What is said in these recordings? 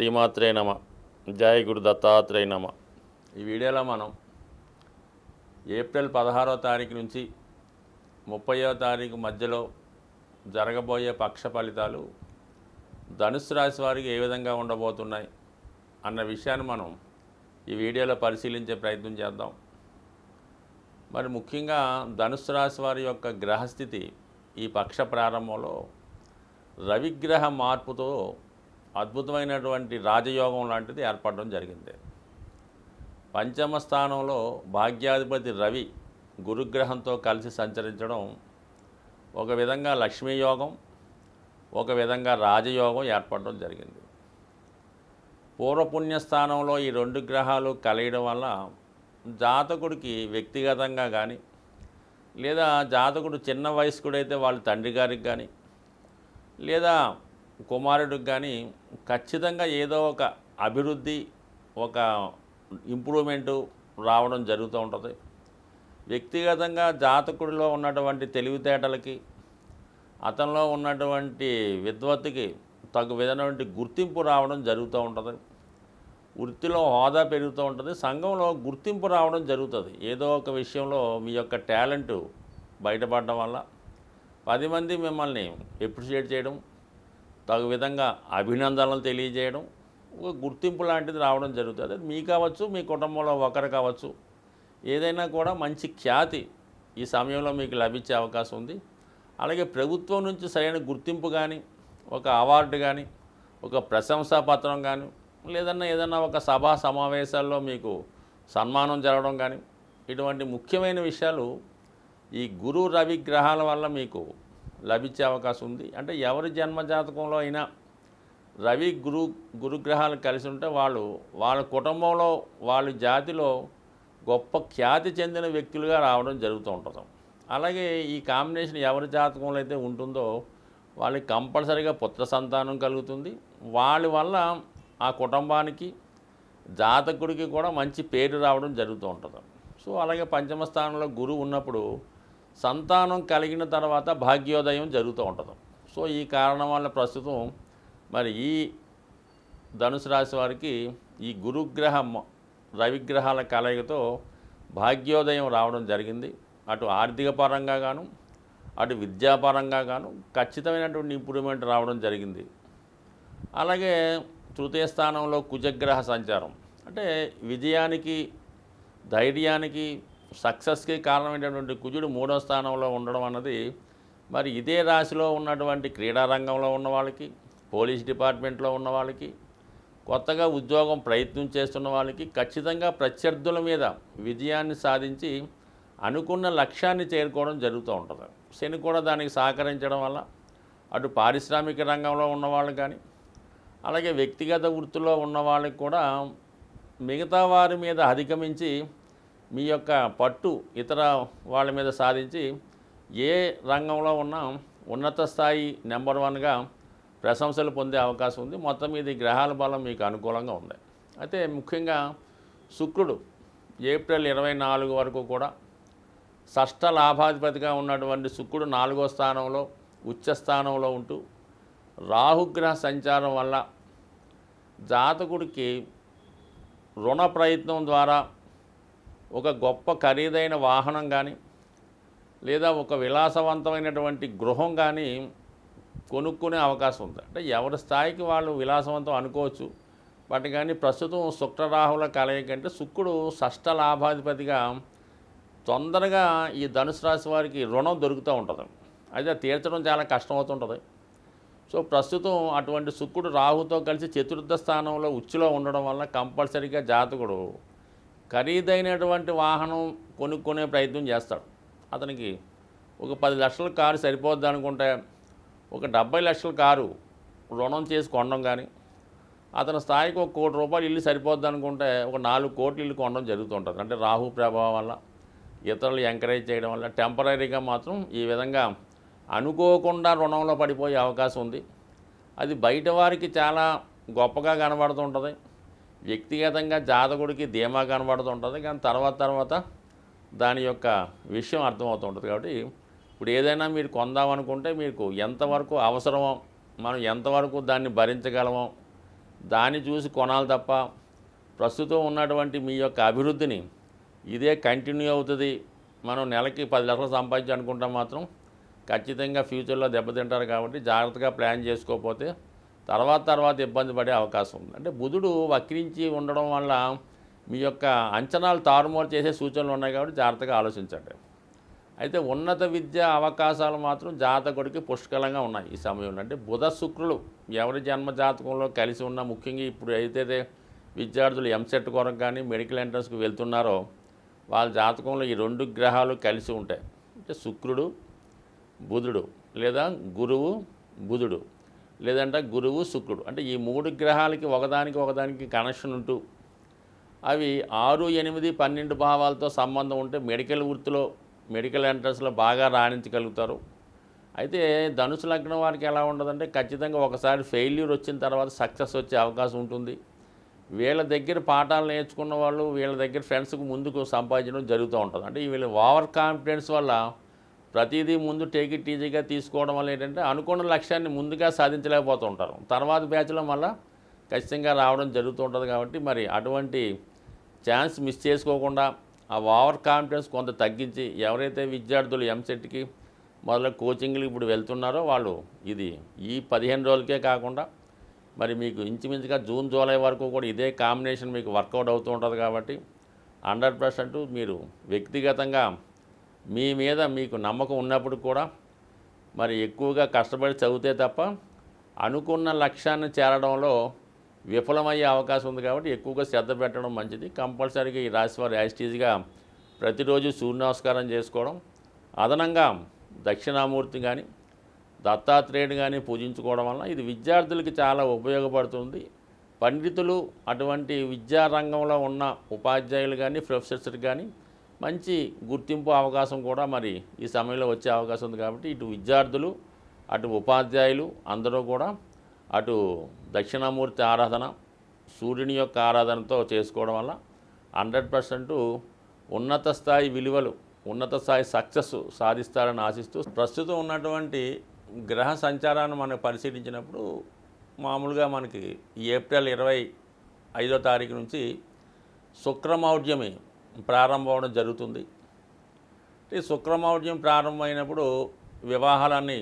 శ్రీమాత్రే నమ. జయ గురు దత్తాత్రేయ నమ. ఈ వీడియోలో మనం ఏప్రిల్ 16వ తారీఖు నుంచి 30వ తారీఖు మధ్యలో జరగబోయే పక్ష ఫలితాలు ధనుస్సు రాశి వారికి ఏ విధంగా ఉండబోతున్నాయి అన్న విషయాన్ని మనం ఈ వీడియోలో పరిశీలించే ప్రయత్నం చేద్దాం. మరి ముఖ్యంగా ధనుస్సు రాశి వారి యొక్క గ్రహస్థితి ఈ పక్ష ప్రారంభంలో రవిగ్రహ మార్పుతో అద్భుతమైనటువంటి రాజయోగం లాంటిది ఏర్పడడం జరిగింది. పంచమ స్థానంలో భాగ్యాధిపతి రవి గురుగ్రహంతో కలిసి సంచరించడం ఒక విధంగా లక్ష్మీ యోగం, ఒక విధంగా రాజయోగం ఏర్పడడం జరిగింది. పూర్వపుణ్య స్థానంలో ఈ రెండు గ్రహాలు కలయడం వల్ల జాతకుడికి వ్యక్తిగతంగా కానీ లేదా జాతకుడు చిన్న వయస్కుడైతే వాళ్ళ తండ్రి గారికి కానీ లేదా కుమారుడికి కానీ ఖచ్చితంగా ఏదో ఒక అభివృద్ధి, ఒక ఇంప్రూవ్మెంటు రావడం జరుగుతూ ఉంటుంది. వ్యక్తిగతంగా జాతకుడిలో ఉన్నటువంటి తెలివితేటలకి, అతనిలో ఉన్నటువంటి విద్వత్తుకి తగు విధమైనటువంటి గుర్తింపు రావడం జరుగుతూ ఉంటుంది. వృత్తిలో హోదా పెరుగుతూ ఉంటుంది. సంఘంలో గుర్తింపు రావడం జరుగుతుంది. ఏదో ఒక విషయంలో మీ యొక్క టాలెంటు బయటపడడం వల్ల 10 మంది మిమ్మల్ని అప్రిషియేట్ చేయడం, తగు విధంగా అభినందనలు తెలియజేయడం, ఒక గుర్తింపు లాంటిది రావడం జరుగుతుంది. అది మీ కావచ్చు, మీ కుటుంబంలో ఒకరు కావచ్చు, ఏదైనా కూడా మంచి ఖ్యాతి ఈ సమయంలో మీకు లభించే అవకాశం ఉంది. అలాగే ప్రభుత్వం నుంచి సరైన గుర్తింపు కానీ, ఒక అవార్డు కానీ, ఒక ప్రశంసా పత్రం కానీ, ఏదన్నా ఒక సభా సమావేశాల్లో మీకు సన్మానం జరగడం కానీ, ఇటువంటి ముఖ్యమైన విషయాలు ఈ గురు రవి గ్రహాల వల్ల మీకు లభించే అవకాశం ఉంది. అంటే ఎవరి జన్మజాతకంలో అయినా రవి గురుగ్రహాలు కలిసి ఉంటే వాళ్ళ కుటుంబంలో, వాళ్ళ జాతిలో గొప్ప ఖ్యాతి చెందిన వ్యక్తులుగా రావడం జరుగుతూ ఉంటుంది. అలాగే ఈ కాంబినేషన్ ఎవరి జాతకంలో అయితే ఉంటుందో వాళ్ళకి కంపల్సరీగా పుత్ర సంతానం కలుగుతుంది. వాళ్ళ వల్ల ఆ కుటుంబానికి, జాతకుడికి కూడా మంచి పేరు రావడం జరుగుతూ ఉంటుంది. సో అలాగే పంచమ స్థానంలో గురువు ఉన్నప్పుడు సంతానం కలిగిన తర్వాత భాగ్యోదయం జరుగుతూ ఉంటుంది. సో ఈ కారణం వల్ల ప్రస్తుతం మరి ఈ ధనుసు రాశి వారికి ఈ గురుగ్రహం రవిగ్రహాల కలయికతో భాగ్యోదయం రావడం జరిగింది. అటు ఆర్థిక పరంగా గాను, అటు విద్యాపరంగా గాను ఖచ్చితమైనటువంటి ఇంప్రూవ్మెంట్ రావడం జరిగింది. అలాగే తృతీయ స్థానంలో కుజగ్రహ సంచారం అంటే విజయానికి, ధైర్యానికి, సక్సెస్కి కారణమైనటువంటి కుజుడు 3వ స్థానంలో ఉండడం అన్నది మరి ఇదే రాశిలో ఉన్నటువంటి క్రీడారంగంలో ఉన్న వాళ్ళకి, పోలీస్ డిపార్ట్మెంట్లో ఉన్న వాళ్ళకి, కొత్తగా ఉద్యోగం ప్రయత్నం చేస్తున్న వాళ్ళకి ఖచ్చితంగా ప్రత్యర్థుల మీద విజయాన్ని సాధించి అనుకున్న లక్ష్యాన్ని చేరుకోవడం జరుగుతూ ఉంటుంది. శని కూడా దానికి సహకరించడం వల్ల అటు పారిశ్రామిక రంగంలో ఉన్న వాళ్ళు కానీ, అలాగే వ్యక్తిగత వృత్తిలో ఉన్న వాళ్ళకి కూడా మిగతా వారి మీద అధిగమించి మీ యొక్క పట్టు ఇతర వాళ్ళ మీద సాధించి ఏ రంగంలో ఉన్న ఉన్నత స్థాయి నెంబర్ 1గా ప్రశంసలు పొందే అవకాశం ఉంది. మొత్తం మీద ఈ గ్రహాల బలం మీకు అనుకూలంగా ఉంది. అయితే ముఖ్యంగా శుక్రుడు ఏప్రిల్ 24 వరకు కూడా షష్ఠ లాభాధిపతిగా ఉన్నటువంటి శుక్రుడు 4వ స్థానంలో ఉచ్చ స్థానంలో ఉంటూ రాహుగ్రహ సంచారం వల్ల జాతకుడికి రుణ ప్రయత్నం ద్వారా ఒక గొప్ప ఖరీదైన వాహనం కానీ లేదా ఒక విలాసవంతమైనటువంటి గృహం కానీ కొనుక్కునే అవకాశం ఉంది. అంటే ఎవరి స్థాయికి వాళ్ళు విలాసవంతం అనుకోవచ్చు. బట్ కానీ ప్రస్తుతం శుక్రరాహుల కలయిక అంటే శుక్రుడు షష్ఠ లాభాధిపతిగా తొందరగా ఈ ధనుసు రాశి వారికి రుణం దొరుకుతూ ఉంటుంది. అయితే తీర్చడం చాలా కష్టమవుతుంటుంది. సో ప్రస్తుతం అటువంటి శుక్రుడు రాహుతో కలిసి చతుర్థ స్థానంలో ఉచ్చులో ఉండడం వల్ల కంపల్సరీగా జాతకుడు ఖరీదైనటువంటి వాహనం కొనుక్కునే ప్రయత్నం చేస్తాడు. అతనికి ఒక 10 లక్షల కారు సరిపోద్ది అనుకుంటే ఒక 70 లక్షల కారు రుణం చేసి కొనడం కానీ, అతని స్థాయికి ఒక ₹1 కోటి ఇల్లు సరిపోద్ది అనుకుంటే ఒక 4 కోట్ల ఇల్లు కొనడం జరుగుతుంటుంది. అంటే రాహు ప్రభావం వల్ల, ఇతరులు ఎంకరేజ్ చేయడం వల్ల టెంపరీగా మాత్రం ఈ విధంగా అనుకోకుండా రుణంలో పడిపోయే అవకాశం ఉంది. అది బయట వారికి చాలా గొప్పగా కనబడుతుంటుంది. వ్యక్తిగతంగా జాతకుడికి ధీమా కనబడుతుంటుంది. కానీ తర్వాత దాని యొక్క విషయం అర్థమవుతుంటుంది. కాబట్టి ఇప్పుడు ఏదైనా మీరు కొందామనుకుంటే మీకు ఎంతవరకు అవసరమో, మనం ఎంతవరకు దాన్ని భరించగలమో దాన్ని చూసి కొనాలి తప్ప ప్రస్తుతం ఉన్నటువంటి మీ యొక్క అభివృద్ధిని ఇదే కంటిన్యూ అవుతుంది, మనం నెలకి 10 లక్షలు సంపాదించి అనుకుంటాం మాత్రం ఖచ్చితంగా ఫ్యూచర్లో దెబ్బతింటారు. కాబట్టి జాగ్రత్తగా ప్లాన్ చేసుకోకపోతే తర్వాత ఇబ్బంది పడే అవకాశం ఉంది. అంటే బుధుడు వక్రించి ఉండడం వల్ల మీ యొక్క అంచనాలు తారుమారు చేసే సూచనలు ఉన్నాయి కాబట్టి జాగ్రత్తగా ఆలోచించండి. అయితే ఉన్నత విద్య అవకాశాలు మాత్రం జాతకుడికి పుష్కలంగా ఉన్నాయి ఈ సమయంలో. అంటే బుధ శుక్రులు ఎవరి జన్మ జాతకంలో కలిసి ఉన్న, ముఖ్యంగా ఇప్పుడు అయితే విద్యార్థులు ఎంసెట్ కొరకు కానీ మెడికల్ ఎంట్రన్స్కి వెళ్తున్నారో వాళ్ళ జాతకంలో ఈ 2 గ్రహాలు కలిసి ఉంటాయి. అంటే శుక్రుడు బుధుడు, లేదా గురువు బుధుడు, లేదంటే గురువు శుక్రుడు. అంటే ఈ 3 గ్రహాలకి ఒకదానికి కనెక్షన్ ఉంటూ అవి 6, 8, 12 భావాలతో సంబంధం ఉంటే మెడికల్ వృత్తిలో మెడికల్ ఎంట్రన్స్లో బాగా రాణించగలుగుతారు. అయితే ధనుసు లగ్నం వారికి ఎలా ఉండదంటే ఖచ్చితంగా ఒకసారి ఫెయిల్యూర్ వచ్చిన తర్వాత సక్సెస్ వచ్చే అవకాశం ఉంటుంది. వీళ్ళ దగ్గర పాఠాలు నేర్చుకున్న వాళ్ళు వీళ్ళ దగ్గర ఫ్రెండ్స్కి ముందుకు సంపాదించడం జరుగుతూ ఉంటుంది. అంటే వీళ్ళ ఓవర్ కాన్ఫిడెన్స్ వల్ల ప్రతిదీ ముందు టేక్ ఇట్ ఈజీగా తీసుకోవడం వల్ల ఏంటంటే అనుకున్న లక్ష్యాన్ని ముందుగా సాధించలేకపోతూ ఉంటారు. తర్వాత బ్యాచ్లో మళ్ళీ ఖచ్చితంగా రావడం జరుగుతూ ఉంటుంది. కాబట్టి మరి అటువంటి ఛాన్స్ మిస్ చేసుకోకుండా ఆ ఓవర్ కాన్ఫిడెన్స్ కొంత తగ్గించి ఎవరైతే విద్యార్థులు ఎంసెట్కి మొదలు కోచింగ్లు ఇప్పుడు వెళ్తున్నారో వాళ్ళు ఈ 15 రోజులకే కాకుండా మరి మీకు ఇంచుమించుగా జూన్ జూలై వరకు కూడా ఇదే కాంబినేషన్ మీకు వర్కౌట్ అవుతూ ఉంటుంది. కాబట్టి 100% మీరు వ్యక్తిగతంగా మీ మీద మీకు నమ్మకం ఉన్నప్పుడు కూడా మరి ఎక్కువగా కష్టపడి చదివితే తప్ప అనుకున్న లక్ష్యాన్ని చేరడంలో విఫలమయ్యే అవకాశం ఉంది. కాబట్టి ఎక్కువగా శ్రద్ధ పెట్టడం మంచిది. కంపల్సరీగా ఈ రాశి వారు యాజిటీజ్గా ప్రతిరోజు సూర్య నమస్కారం చేసుకోవడం, అదనంగా దక్షిణామూర్తి కానీ దత్తాత్రేయుడు కానీ పూజించుకోవడం వల్ల ఇది విద్యార్థులకి చాలా ఉపయోగపడుతుంది. పండితులు అటువంటి విద్యారంగంలో ఉన్న ఉపాధ్యాయులు కానీ ప్రొఫెసర్స్ కానీ మంచి గుర్తింపు అవకాశం కూడా మరి ఈ సమయంలో వచ్చే అవకాశం ఉంది. కాబట్టి ఇటు విద్యార్థులు అటు ఉపాధ్యాయులు అందరూ కూడా అటు దక్షిణామూర్తి ఆరాధన, సూర్యుని యొక్క ఆరాధనతో చేసుకోవడం వల్ల 100% ఉన్నత స్థాయి విలువలు, ఉన్నత స్థాయి సక్సెస్ సాధిస్తారని ఆశిస్తూ ప్రస్తుతం ఉన్నటువంటి గ్రహ సంచారాన్ని మనం పరిశీలించినప్పుడు మామూలుగా మనకి ఏప్రిల్ 25వ తారీఖు నుంచి శుక్రమౌఢ్యమి ప్రారంభం అవడం జరుగుతుంది. ఈ శుక్రమౌఢ్యం ప్రారంభమైనప్పుడు వివాహాలన్నీ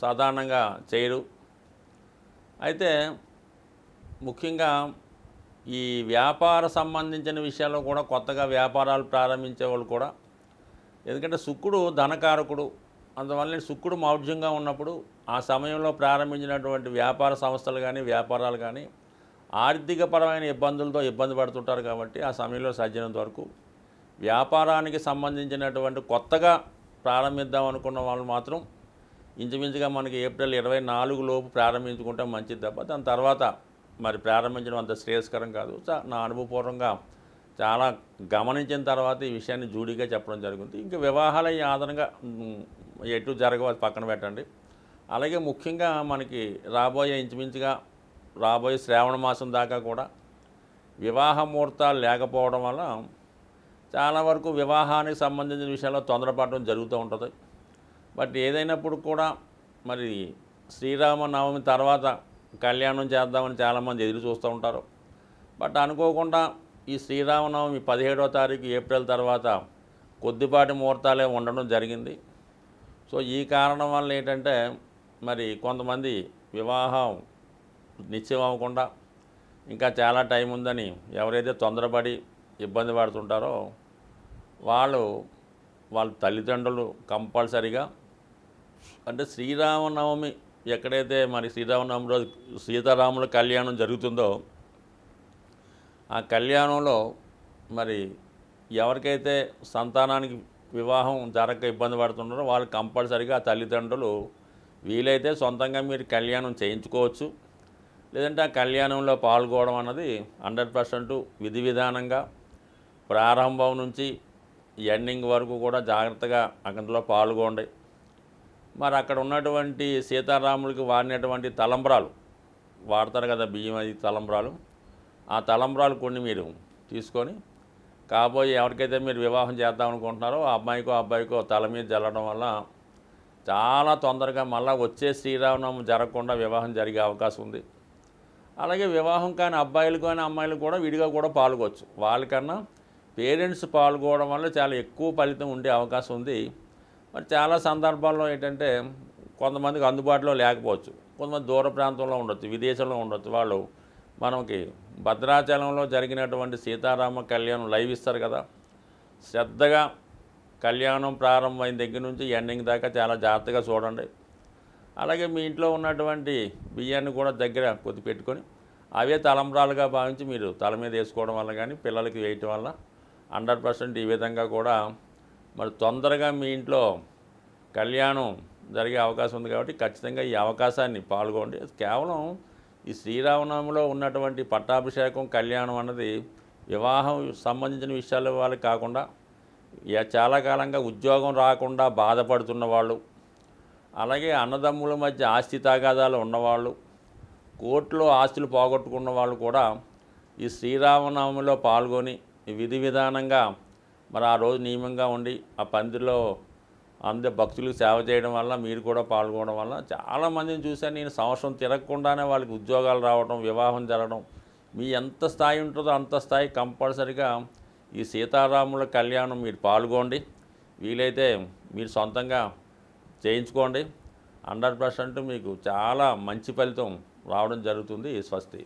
సాధారణంగా చేయరు. అయితే ముఖ్యంగా ఈ వ్యాపార సంబంధించిన విషయాల్లో కూడా కొత్తగా వ్యాపారాలు ప్రారంభించే వాళ్ళు కూడా, ఎందుకంటే శుక్రుడు ధనకారకుడు, అందువల్ల శుక్రుడు మౌఢ్యంగా ఉన్నప్పుడు ఆ సమయంలో ప్రారంభించినటువంటి వ్యాపార సంస్థలు కానీ వ్యాపారాలు కానీ ఆర్థికపరమైన ఇబ్బందులతో ఇబ్బంది పడుతుంటారు. కాబట్టి ఆ సమయంలో సాధ్యమైనంత వరకు వ్యాపారానికి సంబంధించినటువంటి కొత్తగా ప్రారంభిద్దాం అనుకున్న వాళ్ళు మాత్రం ఇంచుమించుగా మనకి ఏప్రిల్ 24 లోపు ప్రారంభించుకుంటే మంచిది తప్ప దాని తర్వాత మరి ప్రారంభించడం అంత శ్రేయస్కరం కాదు. నా అనుభవపూర్వకంగా చాలా గమనించిన తర్వాత ఈ విషయాన్ని జూడీగా చెప్పడం జరుగుతుంది. ఇంకా వివాహాలు ఈ ఆధారంగా ఎటు జరగవు, అది పక్కన పెట్టండి. అలాగే ముఖ్యంగా మనకి ఇంచుమించుగా రాబోయే శ్రావణ మాసం దాకా కూడా వివాహ ముహూర్తాలు లేకపోవడం వల్ల చాలా వరకు వివాహానికి సంబంధించిన విషయాల్లో తొందరపడడం జరుగుతూ ఉంటుంది. బట్ ఏదైనప్పుడు కూడా మరి శ్రీరామనవమి తర్వాత కళ్యాణం చేద్దామని చాలామంది ఎదురు చూస్తూ ఉంటారు. బట్ అనుకోకుండా ఈ శ్రీరామనవమి 17వ తారీఖు ఏప్రిల్ తర్వాత కొద్దిపాటి ముహూర్తాలే ఉండడం జరిగింది. సో ఈ కారణం వల్ల ఏంటంటే మరి కొంతమంది వివాహం నిశ్చయం అవ్వకుండా ఇంకా చాలా టైం ఉందని ఎవరైతే తొందరపడి ఇబ్బంది పడుతుంటారో వాళ్ళ తల్లిదండ్రులు కంపల్సరిగా, అంటే శ్రీరామనవమి ఎక్కడైతే మరి శ్రీరామనవమి రోజు సీతారాముల కళ్యాణం జరుగుతుందో ఆ కళ్యాణంలో మరి ఎవరికైతే సంతానానికి వివాహం జరగక ఇబ్బంది పడుతున్నారో వాళ్ళు కంపల్సరిగా ఆ తల్లిదండ్రులు వీలైతే సొంతంగా మీరు కళ్యాణం చేయించుకోవచ్చు. లేదంటే ఆ కళ్యాణంలో పాల్గొనడం అన్నది 100% విధి విధానంగా ప్రారంభం నుంచి ఎండింగ్ వరకు కూడా జాగ్రత్తగా అందులో పాల్గొండి. మరి అక్కడ ఉన్నటువంటి సీతారాములకి వాడినటువంటి తలంబ్రాలు వాడతారు కదా, బియ్యం అది తలంబ్రాలు, ఆ తలంబ్రాలు కొన్ని మీరు తీసుకొని కాబోయే ఎవరికైతే మీరు వివాహం చేద్దాం అనుకుంటున్నారో ఆ అబ్బాయికో తల మీద జల్లడం వల్ల చాలా తొందరగా మళ్ళీ వచ్చే శ్రీరామనవమి జరగకుండా వివాహం జరిగే అవకాశం ఉంది. అలాగే వివాహం కాని అబ్బాయిలు కానీ అమ్మాయిలు కూడా విడిగా కూడా పాల్గొవచ్చు. వాళ్ళకన్నా పేరెంట్స్ పాల్గొనడం వల్ల చాలా ఎక్కువ ఫలితం ఉండే అవకాశం ఉంది. మరి చాలా సందర్భాల్లో ఏంటంటే కొంతమందికి అందుబాటులో లేకపోవచ్చు, కొంతమంది దూర ప్రాంతంలో ఉండొచ్చు, విదేశంలో ఉండొచ్చు. వాళ్ళు మనకి భద్రాచలంలో జరిగినటువంటి సీతారామ కళ్యాణం లైవ్ ఇస్తారు కదా, శ్రద్ధగా కళ్యాణం ప్రారంభమైన దగ్గర నుంచి ఎండింగ్ దాకా చాలా జాగ్రత్తగా చూడండి. అలాగే మీ ఇంట్లో ఉన్నటువంటి బియ్యాన్ని కూడా దగ్గర కొద్ది పెట్టుకొని అవే తలంబ్రాలుగా భావించి మీరు తల మీద వేసుకోవడం వల్ల కానీ పిల్లలకి వేయటం వల్ల 100% ఈ విధంగా కూడా మరి తొందరగా మీ ఇంట్లో కళ్యాణం జరిగే అవకాశం ఉంది. కాబట్టి ఖచ్చితంగా ఈ అవకాశాన్ని పాల్గొండి. కేవలం ఈ శ్రీరామనవమిలో ఉన్నటువంటి పట్టాభిషేకం కళ్యాణం అన్నది వివాహం సంబంధించిన విషయాల వాళ్ళకి కాకుండా చాలా కాలంగా ఉద్యోగం రాకుండా బాధపడుతున్న వాళ్ళు, అలాగే అన్నదమ్ముల మధ్య ఆస్తి తగాదాలు ఉన్నవాళ్ళు, కోర్టులో ఆస్తులు పోగొట్టుకున్న వాళ్ళు కూడా ఈ శ్రీరామనవమిలో పాల్గొని విధి విధానంగా మరి ఆ రోజు నియమంగా ఉండి ఆ పందిరిలో అందరి భక్తులకు సేవ చేయడం వల్ల మీరు కూడా పాల్గొనడం వల్ల చాలామందిని చూశాను నేను. సంవత్సరం తిరగకుండానే వాళ్ళకి ఉద్యోగాలు రావడం, వివాహం జరగడం. మీ ఎంత స్థాయి ఉంటుందో అంత స్థాయి కంపల్సరిగా ఈ సీతారాముల కళ్యాణం మీరు పాల్గొండి. వీలైతే మీరు సొంతంగా చేయించుకోండి. 100% మీకు చాలా మంచి ఫలితం రావడం జరుగుతుంది. స్వస్తి.